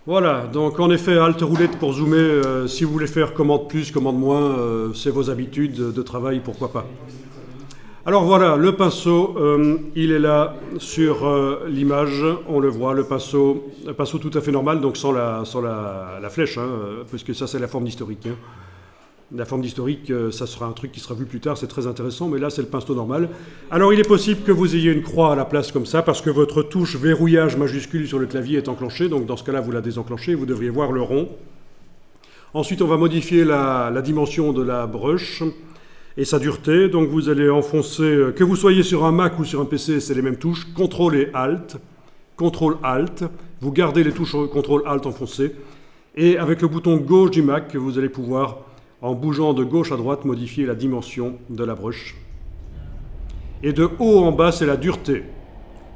Voilà, donc en effet, Alt roulette pour zoomer, si vous voulez faire commande plus, commande moins, c'est vos habitudes de travail, pourquoi pas. Alors voilà, le pinceau, il est là sur l'image, on le voit, le pinceau tout à fait normal, donc sans la flèche, hein, puisque ça c'est la forme d'historique. Hein. La forme d'historique, ça sera un truc qui sera vu plus tard, c'est très intéressant, mais là c'est le pinceau normal. Alors il est possible que vous ayez une croix à la place comme ça, parce que votre touche verrouillage majuscule sur le clavier est enclenchée, donc dans ce cas-là vous la désenclenchez, vous devriez voir le rond. Ensuite on va modifier la dimension de la brush et sa dureté, donc vous allez enfoncer, que vous soyez sur un Mac ou sur un PC, c'est les mêmes touches, CTRL et ALT, CTRL ALT, vous gardez les touches CTRL ALT enfoncées, et avec le bouton gauche du Mac, vous allez pouvoir, en bougeant de gauche à droite, modifier la dimension de la brush. Et de haut en bas, c'est la dureté.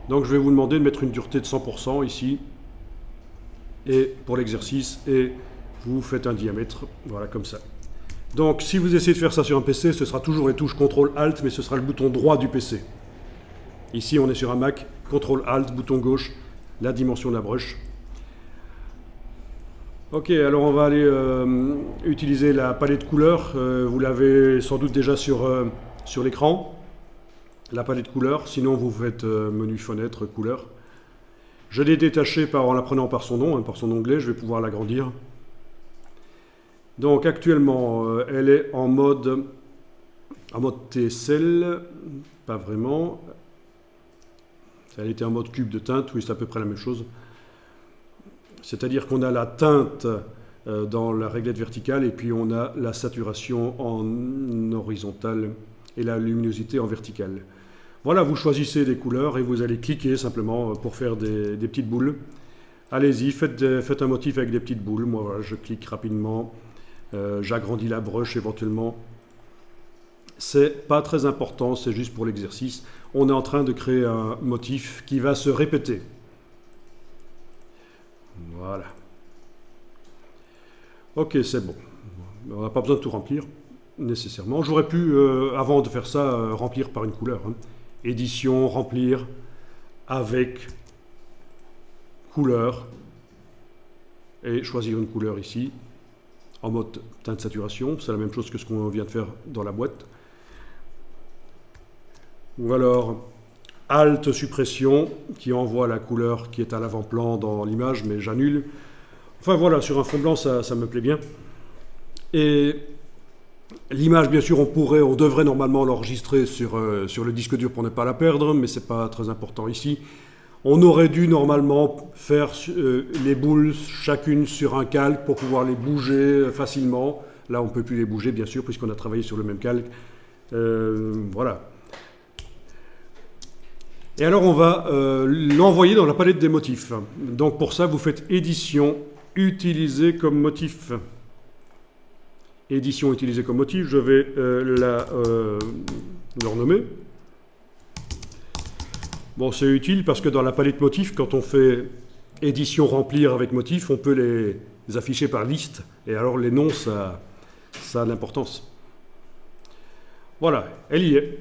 Donc je vais vous demander de mettre une dureté de 100% ici, et pour l'exercice, et vous faites un diamètre, voilà comme ça. Donc si vous essayez de faire ça sur un PC, ce sera toujours les touches CTRL-ALT, mais ce sera le bouton droit du PC. Ici on est sur un Mac, CTRL-ALT, bouton gauche, la dimension de la brush. Ok, alors on va aller utiliser la palette de couleurs. Vous l'avez sans doute déjà sur l'écran, la palette de couleurs. Sinon vous faites menu fenêtre, couleurs. Je l'ai détachée en la prenant par son nom, hein, par son onglet, je vais pouvoir l'agrandir. Donc actuellement, elle est en mode TSL, pas vraiment. Elle était en mode cube de teinte, oui c'est à peu près la même chose. C'est-à-dire qu'on a la teinte dans la réglette verticale et puis on a la saturation en horizontale et la luminosité en verticale. Voilà, vous choisissez des couleurs et vous allez cliquer simplement pour faire des petites boules. Allez-y, faites un motif avec des petites boules. Moi, voilà, je clique rapidement. J'agrandis la brush éventuellement. C'est pas très important, c'est juste pour l'exercice. On est en train de créer un motif qui va se répéter. Voilà. Ok, c'est bon. On n'a pas besoin de tout remplir, nécessairement. J'aurais pu, avant de faire ça, remplir par une couleur. Hein. Édition, remplir, avec, couleur, et choisir une couleur ici, en mode teinte saturation. C'est la même chose que ce qu'on vient de faire dans la boîte. Ou alors, Alt suppression, qui envoie la couleur qui est à l'avant-plan dans l'image, mais j'annule. Enfin voilà, sur un fond blanc, ça me plaît bien. Et l'image, bien sûr, on devrait normalement l'enregistrer sur le disque dur pour ne pas la perdre, mais ce n'est pas très important ici. On aurait dû normalement faire les boules chacune sur un calque pour pouvoir les bouger facilement. Là, on ne peut plus les bouger, bien sûr, puisqu'on a travaillé sur le même calque. Voilà. Et alors, on va l'envoyer dans la palette des motifs. Donc, pour ça, vous faites édition, utiliser comme motif. Édition, utiliser comme motif. Je vais le renommer. Bon, c'est utile parce que dans la palette motifs, quand on fait édition remplir avec motif, on peut les afficher par liste. Et alors, les noms, ça a de l'importance. Voilà, elle y est.